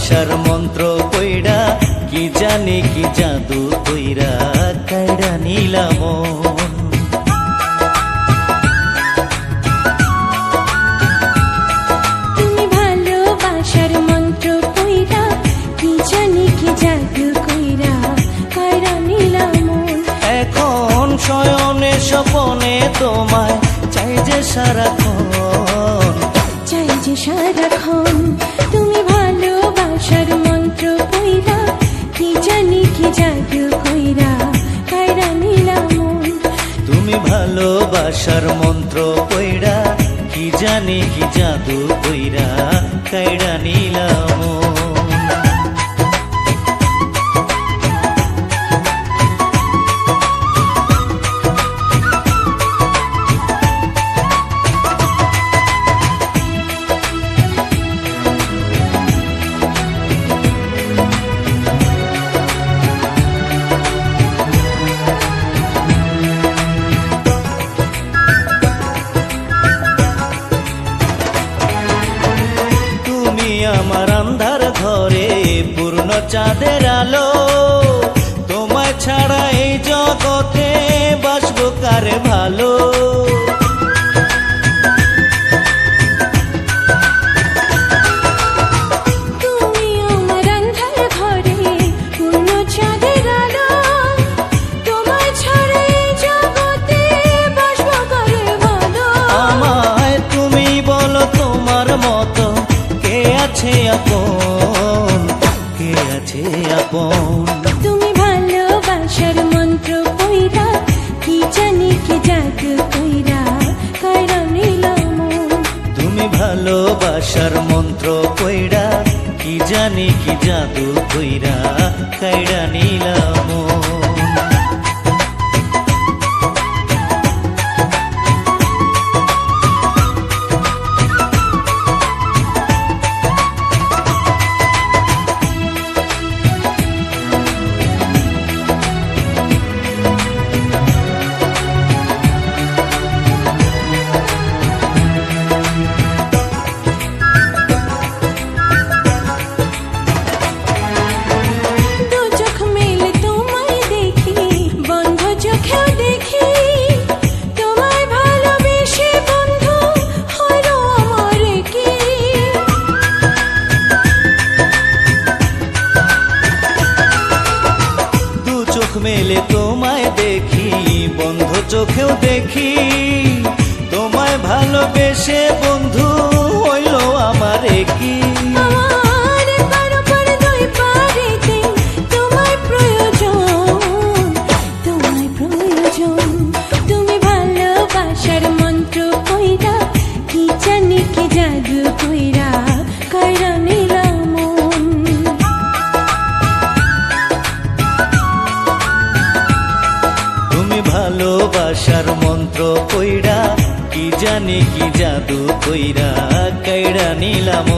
ভালোবাসার মন্ত্র কইরা কি জানি কি জাদু কইরা কাইড়া নিলাম তুমি ভালোবাসার মন্ত্র কইরা কি জানি কি জাদু কইরা কাইড়া নিলাম এখন শয়নে স্বপনে তোমায় চাই যে সারাক্ষণ, চাই যে সারাক্ষণ। তুমি ভালোবাসার মন্ত্র কইরা কি জানি কি জাদু কইরা কাইড়া নিলাম তুমি ভালোবাসার মন্ত্র কইরা কি জানি কি জাদু কইরা কাইড়া নিলাম। আমার আন্ধার ঘরে পূর্ণ চাঁদের আলো, তোমায় ছাড়া এই জগতে বাসবো কারে ভালো। তুমি আমার আন্ধার ঘরে পূর্ণ চাঁদের আলো, তোমায় ছাড়া এই জগতে বাসবো কারে ভালো। আমায় তুমি বলো তোমার মতো কে আছে আপন, কে আছে আপন। তুমি ভালোবাসার মন্ত্র কইরা কি জানি কি জাদু কইরা কাইড়া নিলাম তুমি ভালোবাসার মন্ত্র কইরা কি জানি কি জাদু কইরা কাইড়া নিলাম। মেলে তোমায় দেখি বন্ধ চোখেও দেখি, তোমায় ভালোবেসে বন্ধু হইল আমার কি। তোমায় প্রয়োজন, তোমায় প্রয়োজন। তুমি ভালোবাসার মন্ত্র কইরা কি জানি কি জাদু কইরা কাইড়া নিলাম ভালোবাসার মন্ত্র কইরা কি জানি কি জাদু কইরা কাইড়া নিলাম।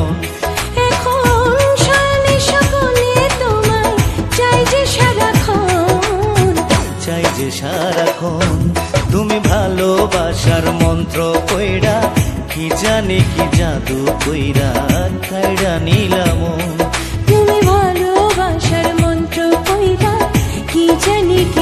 এখন শয়নে স্বপনে তোমায় চাই যে সারাক্ষণ, চাই যে সারাক্ষণ। তুমি ভালোবাসার মন্ত্র কইরা কি জানি কি জাদু কইরা কাইড়া নিলাম। তুমি ভালোবাসার মন্ত্র কইরা কি জানি কি